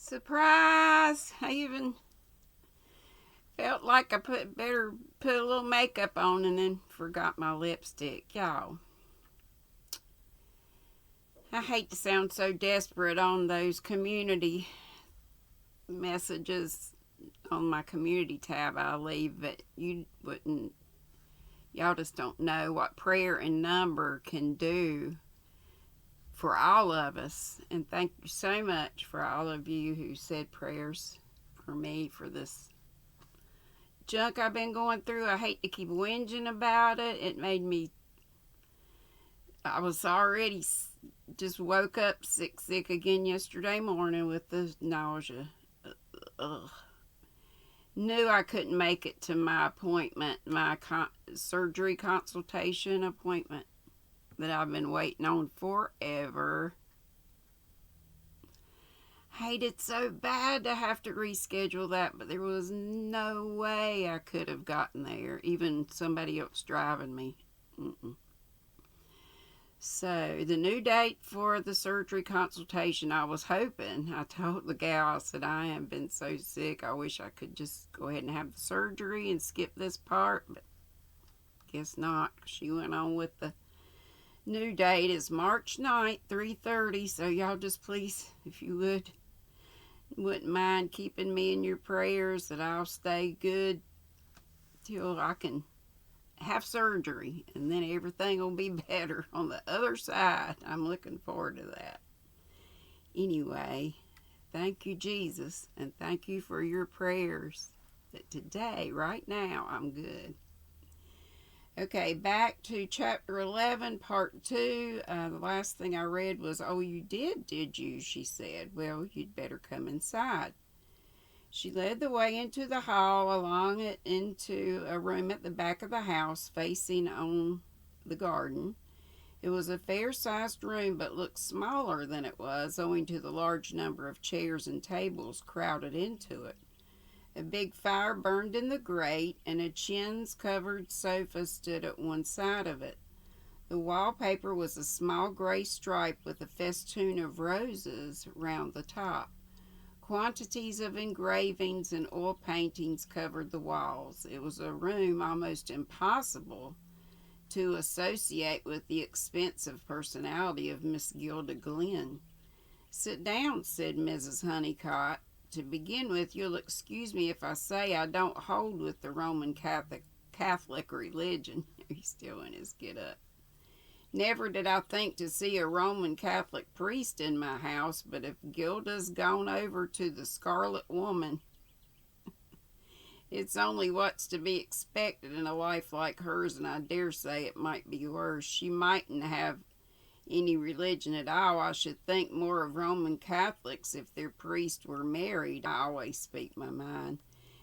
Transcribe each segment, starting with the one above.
Surprise! I even felt like I better put a little makeup on and then forgot my lipstick. Y'all, I hate to sound so desperate on those community messages on my community tab I leave, but y'all just don't know what prayer and number can do for all of us. And thank you so much for all of you who said prayers for me for this junk I've been going through. I hate to keep whinging about it. I was already just woke up sick again yesterday morning with the nausea. Ugh. Knew I couldn't make it to my appointment, my surgery consultation appointment that I've been waiting on forever. Hated so bad to have to reschedule that, but there was no way I could have gotten there, even somebody else driving me. So the new date for the surgery consultation, I was hoping, I told the gal, I said, I have been so sick, I wish I could just go ahead and have the surgery and skip this part, but guess not. She went on with the new date is March 9th, 3:30, so y'all just please, if you wouldn't mind keeping me in your prayers that I'll stay good till I can have surgery, and then everything will be better on the other side. I'm looking forward to that. Anyway, thank you, Jesus, and thank you for your prayers that today, right now, I'm good. Okay, back to chapter 11, part 2. The last thing I read was, "Oh, you did you?" she said. "Well, you'd better come inside." She led the way into the hall, along it into a room at the back of the house, facing on the garden. It was a fair-sized room, but looked smaller than it was, owing to the large number of chairs and tables crowded into it. A big fire burned in the grate, and a chintz-covered sofa stood at one side of it. The wallpaper was a small gray stripe with a festoon of roses round the top. Quantities of engravings and oil paintings covered the walls. It was a room almost impossible to associate with the expensive personality of Miss Gilda Glenn. "Sit down," said Mrs. Honeycott. "To begin with, you'll excuse me if I say I don't hold with the Roman Catholic religion." He's still in his get-up. "Never did I think to see a Roman Catholic priest in my house, but if Gilda's gone over to the Scarlet Woman, it's only what's to be expected in a life like hers, and I dare say it might be worse. She mightn't have any religion at all. I should think more of Roman Catholics if their priest were married. I always speak my mind.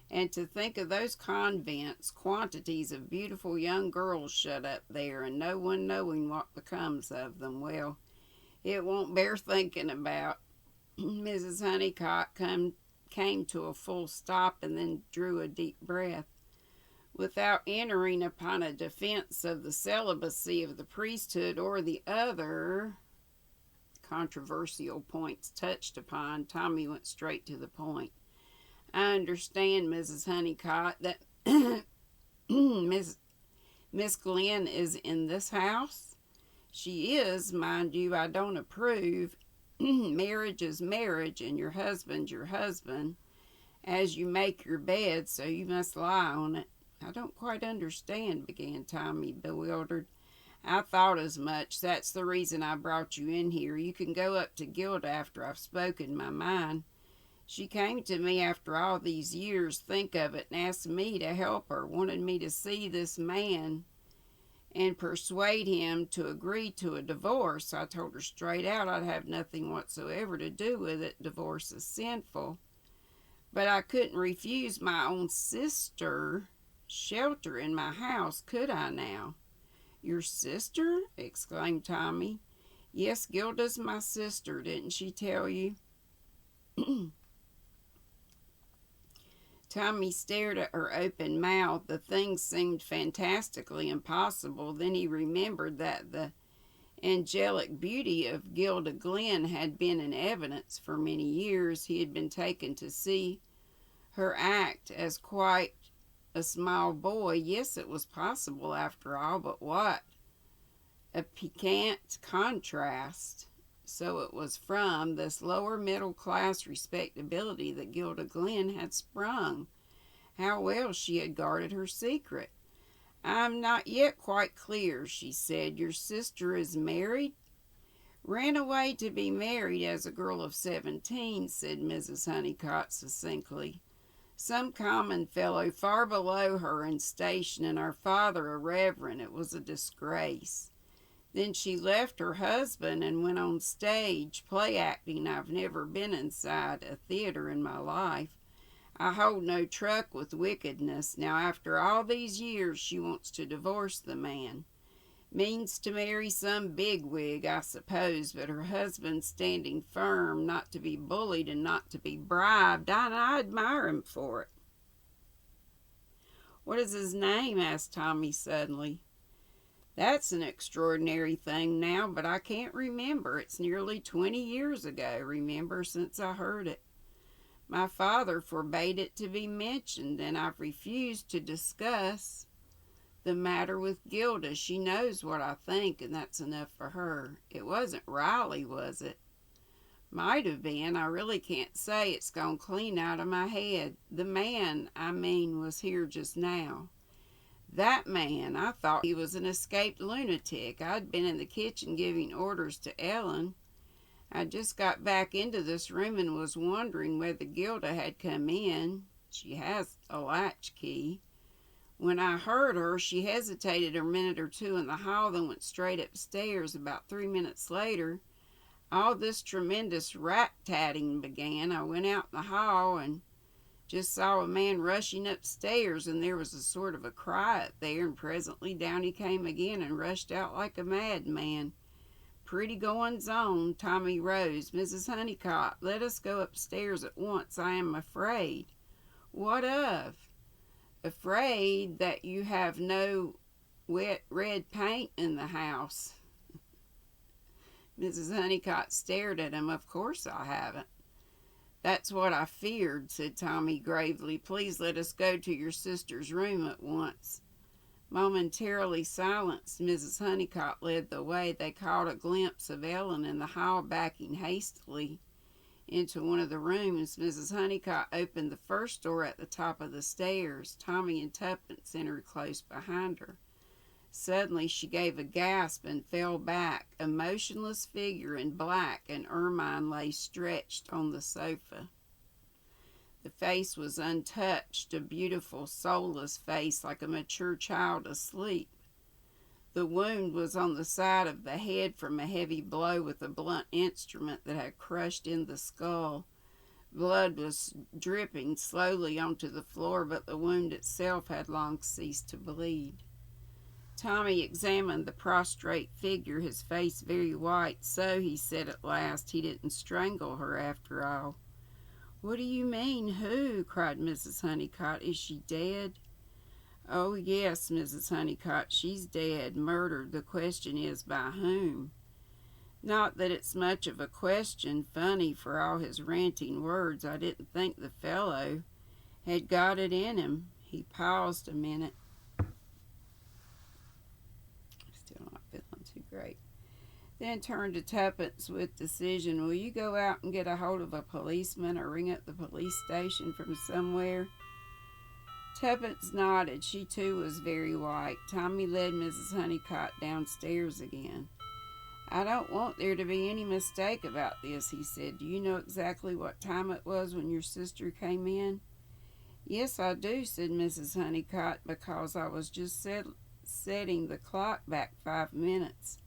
And to think of those convents, quantities of beautiful young girls shut up there, and no one knowing what becomes of them. Well, it won't bear thinking about." Mrs. Honeycott came to a full stop and then drew a deep breath. Without entering upon a defense of the celibacy of the priesthood or the other controversial points touched upon, Tommy went straight to the point. "I understand, Mrs. Honeycott, that Miss Glenn is in this house?" "She is. Mind you, I don't approve. Marriage is marriage, and your husband's your husband. As you make your bed, so you must lie on it." "I don't quite understand," began Tommy, bewildered. "I thought as much. That's the reason I brought you in here. You can go up to Gilda after I've spoken my mind. She came to me after all these years, think of it, and asked me to help her, wanted me to see this man and persuade him to agree to a divorce. I told her straight out I'd have nothing whatsoever to do with it. Divorce is sinful. But I couldn't refuse my own sister shelter in my house, could I now?" "Your sister?" exclaimed Tommy. "Yes, Gilda's my sister. Didn't she tell you?" Tommy stared at her open mouth. The thing seemed fantastically impossible. Then he remembered that the angelic beauty of Gilda Glenn had been in evidence for many years, he had been taken to see her act as quite a small boy. Yes, it was possible after all, but what a piquant contrast. So it was from this lower middle class respectability that Gilda Glenn had sprung. How well she had guarded her secret. "I'm not yet quite clear," she said. "Your sister is married?" "Ran away to be married as a girl of 17, said Mrs. Honeycott succinctly. "Some common fellow far below her in station, and our father a reverend. It was a disgrace. Then she left her husband and went on stage, play acting. I've never been inside a theater in my life. I hold no truck with wickedness. Now, after all these years, she wants to divorce the man. Means to marry some bigwig, I suppose, but her husband's standing firm, not to be bullied and not to be bribed, and I admire him for it." "What is his name?" asked Tommy suddenly. "That's an extraordinary thing now, but I can't remember. It's nearly 20 years ago, remember, since I heard it. My father forbade it to be mentioned, and I've refused to discuss the matter with Gilda. She knows what I think, and that's enough for her. It wasn't Riley, was it?" "Might have been. I really can't say. It's gone clean out of my head. The man, I mean, was here just now." "That man, I thought he was an escaped lunatic. I'd been in the kitchen giving orders to Ellen. I just got back into this room and was wondering whether Gilda had come in. She has a latch key. When I heard her, she hesitated a minute or two in the hall, then went straight upstairs. About 3 minutes later, all this tremendous rat-tatting began. I went out in the hall and just saw a man rushing upstairs, and there was a sort of a cry up there, and presently down he came again and rushed out like a madman. Pretty goings on." Tommy rose. "Mrs. Honeycott, let us go upstairs at once. I am afraid." "What of?" "Afraid that you have no wet red paint in the house." Mrs. Honeycott stared at him. "Of course I haven't." "That's what I feared," said Tommy gravely. "Please let us go to your sister's room at once." Momentarily silenced, Mrs. Honeycott led the way. They caught a glimpse of Ellen in the hall backing hastily into one of the rooms. Mrs. Honeycott opened the first door at the top of the stairs. Tommy and Tuppence entered close behind her. Suddenly she gave a gasp and fell back. A motionless figure in black and ermine lay stretched on the sofa. The face was untouched, a beautiful, soulless face like a mature child asleep. The wound was on the side of the head from a heavy blow with a blunt instrument that had crushed in the skull. Blood was dripping slowly onto the floor, but the wound itself had long ceased to bleed. Tommy examined the prostrate figure, his face very white. "So," he said at last, "he didn't strangle her after all." "What do you mean? Who?" cried Mrs. Honeycott. "Is she dead?" "Oh, yes, Mrs. Honeycott, she's dead, murdered. The question is, by whom?" "Not that it's much of a question. Funny, for all his ranting words, I didn't think the fellow had got it in him." He paused a minute. Still not feeling too great. Then turned to Tuppence with decision. "Will you go out and get a hold of a policeman or ring up the police station from somewhere?" Tuppence nodded. She too was very white. Tommy led Mrs. Honeycott downstairs again. "I don't want there to be any mistake about this," he said. "Do you know exactly what time it was when your sister came in?" "Yes, I do," said Mrs. Honeycott, "because I was just setting the clock back 5 minutes.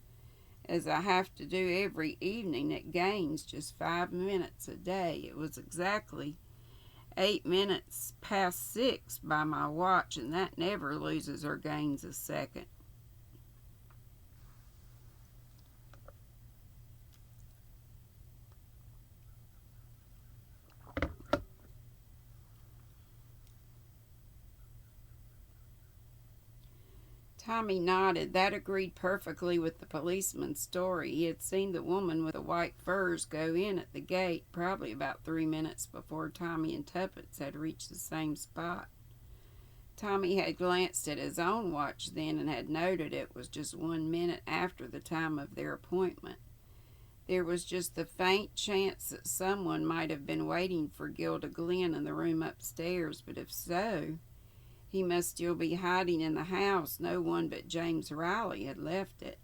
As I have to do every evening, it gains just 5 minutes a day. It was exactly 8 minutes past 6 by my watch, and that never loses or gains a second." Tommy nodded. That agreed perfectly with the policeman's story. He had seen the woman with the white furs go in at the gate probably about 3 minutes before Tommy and Tuppence had reached the same spot. Tommy had glanced at his own watch then and had noted it was just 1 minute after the time of their appointment. There was just the faint chance that someone might have been waiting for Gilda Glenn in the room upstairs, but if so, he must still be hiding in the house. No one but James Riley had left it.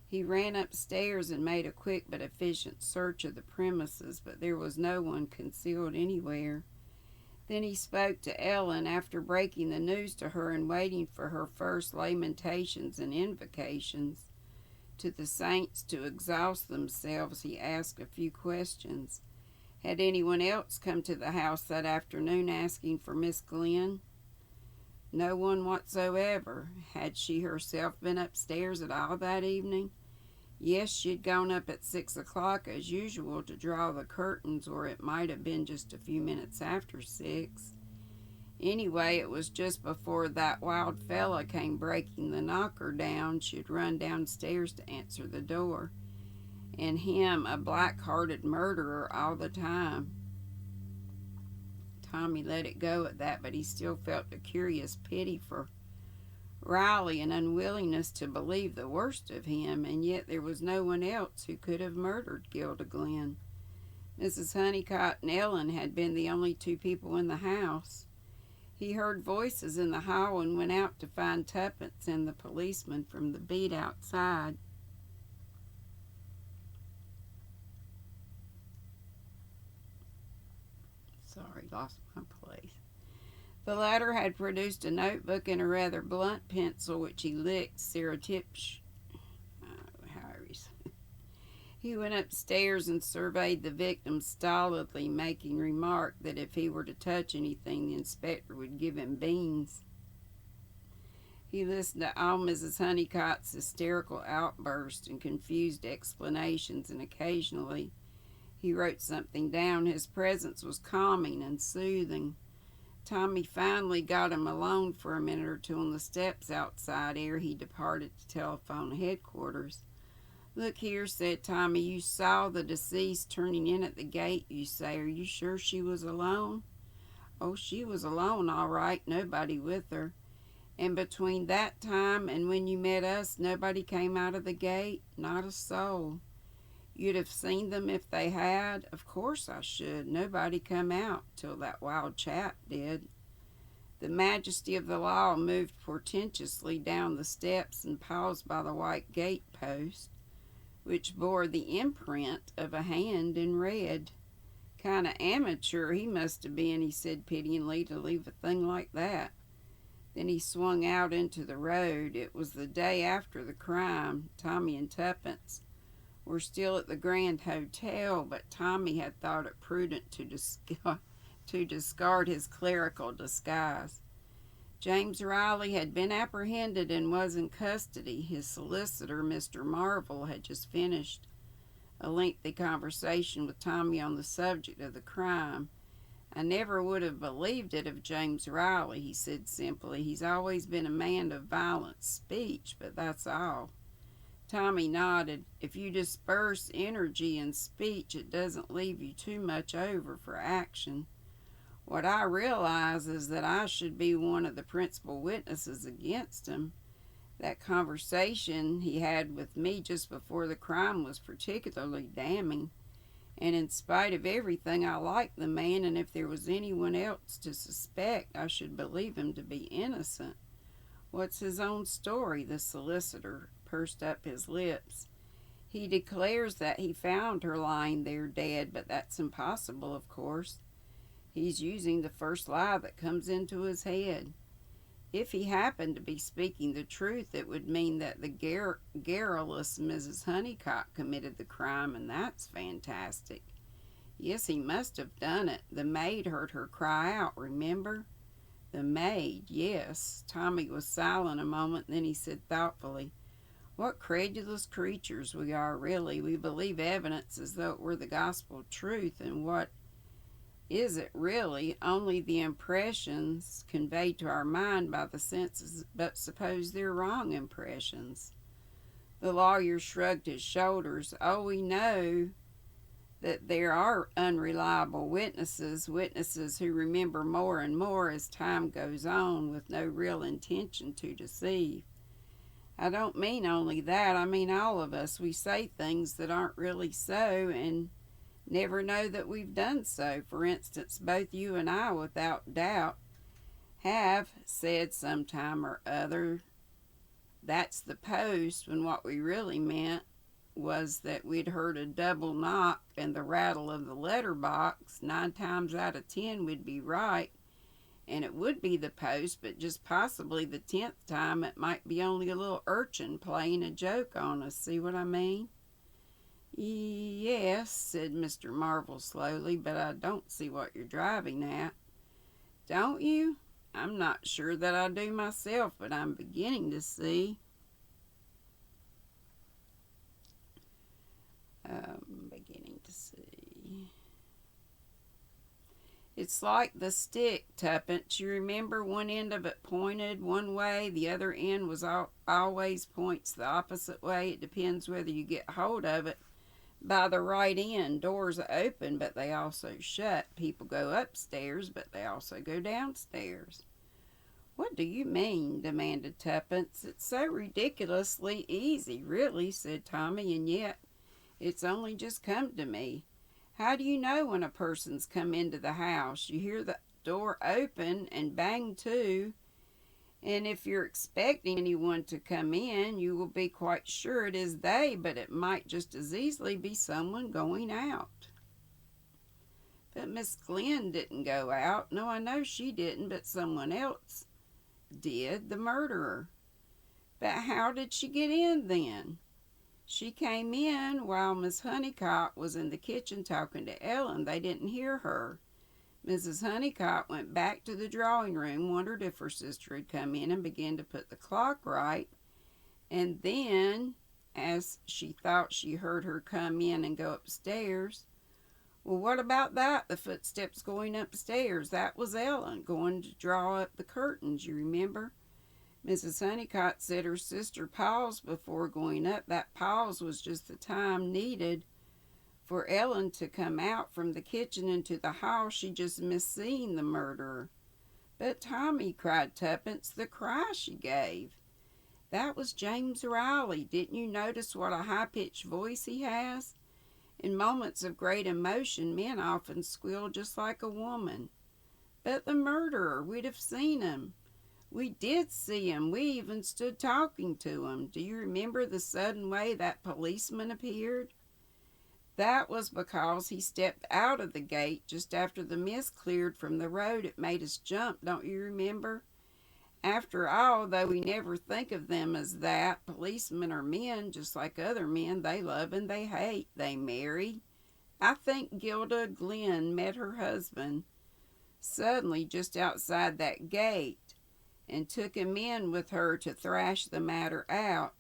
He ran upstairs and made a quick but efficient search of the premises, but there was no one concealed anywhere. Then he spoke to Ellen. After breaking the news to her and waiting for her first lamentations and invocations to the saints to exhaust themselves, he asked a few questions. Had anyone else come to the house that afternoon asking for Miss Glenn? No one whatsoever. Had she herself been upstairs at all that evening? Yes, she'd gone up at 6 o'clock as usual to draw the curtains, or it might have been just a few minutes after 6. Anyway, it was just before that wild fella came breaking the knocker down. She'd run downstairs to answer the door. And him, a black-hearted murderer all the time. Tommy let it go at that, but he still felt a curious pity for Riley, an unwillingness to believe the worst of him, and yet there was no one else who could have murdered Gilda Glenn. Mrs. Honeycutt and Ellen had been the only two people in the house. He heard voices in the hall and went out to find Tuppence and the policeman from the beat outside. Sorry, lost my place. The latter had produced a notebook and a rather blunt pencil, which he licked surreptitiously. He went upstairs and surveyed the victim stolidly, making remark that if he were to touch anything, the inspector would give him beans. He listened to all Mrs. Honeycutt's hysterical outbursts and confused explanations, and occasionally he wrote something down. His presence was calming and soothing. Tommy finally got him alone for a minute or two on the steps outside ere he departed to telephone headquarters. Look here, said Tommy, you saw the deceased turning in at the gate, you say. Are you sure she was alone? Oh, she was alone, all right, nobody with her. And between that time and when you met us, nobody came out of the gate? Not a soul. You'd have seen them if they had? Of course I should. Nobody come out till that wild chap did. The majesty of the law moved portentously down the steps and paused by the white gate post, which bore the imprint of a hand in red. Kinda amateur he must have been, he said pityingly, to leave a thing like that. Then he swung out into the road. It was the day after the crime. Tommy and Tuppence were still at the Grand Hotel, but Tommy had thought it prudent to discard his clerical disguise. James Riley had been apprehended and was in custody. His solicitor, Mr. Marvel, had just finished a lengthy conversation with Tommy on the subject of the crime. I never would have believed it of James Riley, he said simply. He's always been a man of violent speech, but that's all. Tommy nodded. If you disperse energy in speech, it doesn't leave you too much over for action. What I realize is that I should be one of the principal witnesses against him. That conversation he had with me just before the crime was particularly damning. And in spite of everything, I like the man, and if there was anyone else to suspect, I should believe him to be innocent. What's his own story? The solicitor pursed up his lips. He declares that he found her lying there dead, but that's impossible, of course. He's using the first lie that comes into his head. If he happened to be speaking the truth, it would mean that the garrulous Mrs. Honeycutt committed the crime, and that's fantastic. Yes, he must have done it. The maid heard her cry out, remember? The maid, yes. Tommy was silent a moment, then he said thoughtfully, what credulous creatures we are, really. We believe evidence as though it were the gospel truth, and what Is it really only the impressions conveyed to our mind by the senses, but suppose they're wrong impressions? The lawyer shrugged his shoulders. Oh, we know that there are unreliable witnesses, witnesses who remember more and more as time goes on with no real intention to deceive. I don't mean only that, I mean all of us. We say things that aren't really so and never know that we've done so. For instance, both you and I, without doubt, have said sometime or other, "That's the post," when what we really meant was that we'd heard a double knock and the rattle of the letter box. 9 times out of 10 we'd be right, and it would be the post, but just possibly the 10th time it might be only a little urchin playing a joke on us. See what I mean? Yes, said Mr. Marvel slowly, but I don't see what you're driving at. Don't you? I'm not sure that I do myself, but I'm beginning to see. It's like the stick, Tuppence. You remember one end of it pointed one way, the other end was always points the opposite way. It depends whether you get hold of it by the right end. Doors open, but they also shut. People go upstairs, but they also go downstairs. What do you mean? Demanded Tuppence. It's so ridiculously easy, really, said Tommy, and yet it's only just come to me. How do you know when a person's come into the house? You hear the door open and bang to, and if you're expecting anyone to come in, you will be quite sure it is they, but it might just as easily be someone going out. But Miss Glenn didn't go out. No, I know she didn't, but someone else did, the murderer. But how did she get in then? She came in while Miss Honeycutt was in the kitchen talking to Ellen. They didn't hear her. Mrs. Honeycutt went back to the drawing room, wondered if her sister had come in, and began to put the clock right. And then, as she thought she heard her come in and go upstairs, well, what about that? The footsteps going upstairs. That was Ellen going to draw up the curtains, you remember? Mrs. Honeycutt said her sister paused before going up. That pause was just the time needed for Ellen to come out from the kitchen into the hall. She just missed seeing the murderer. But Tommy, cried Tuppence, the cry she gave. That was James Riley. Didn't you notice what a high-pitched voice he has? In moments of great emotion, men often squeal just like a woman. But the murderer, we'd have seen him. We did see him. We even stood talking to him. Do you remember the sudden way that policeman appeared? That was because he stepped out of the gate just after the mist cleared from the road. It made us jump, don't you remember? After all, though we never think of them as that, policemen are men just like other men. They love and they hate. They marry. I think Gilda Glenn met her husband suddenly just outside that gate and took him in with her to thrash the matter out.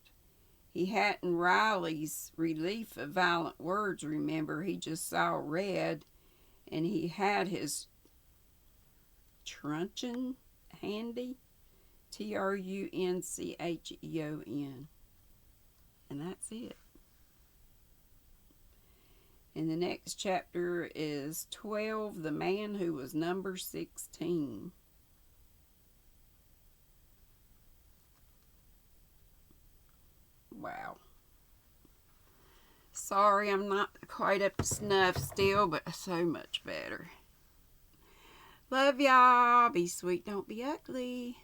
He hadn't Riley's relief of violent words, remember. He just saw red, and he had his truncheon handy, Truncheon, and that's it. And the next chapter is 12, The Man Who Was Number 16. Wow. Sorry, I'm not quite up to snuff still, but so much better. Love y'all. Be sweet, don't be ugly.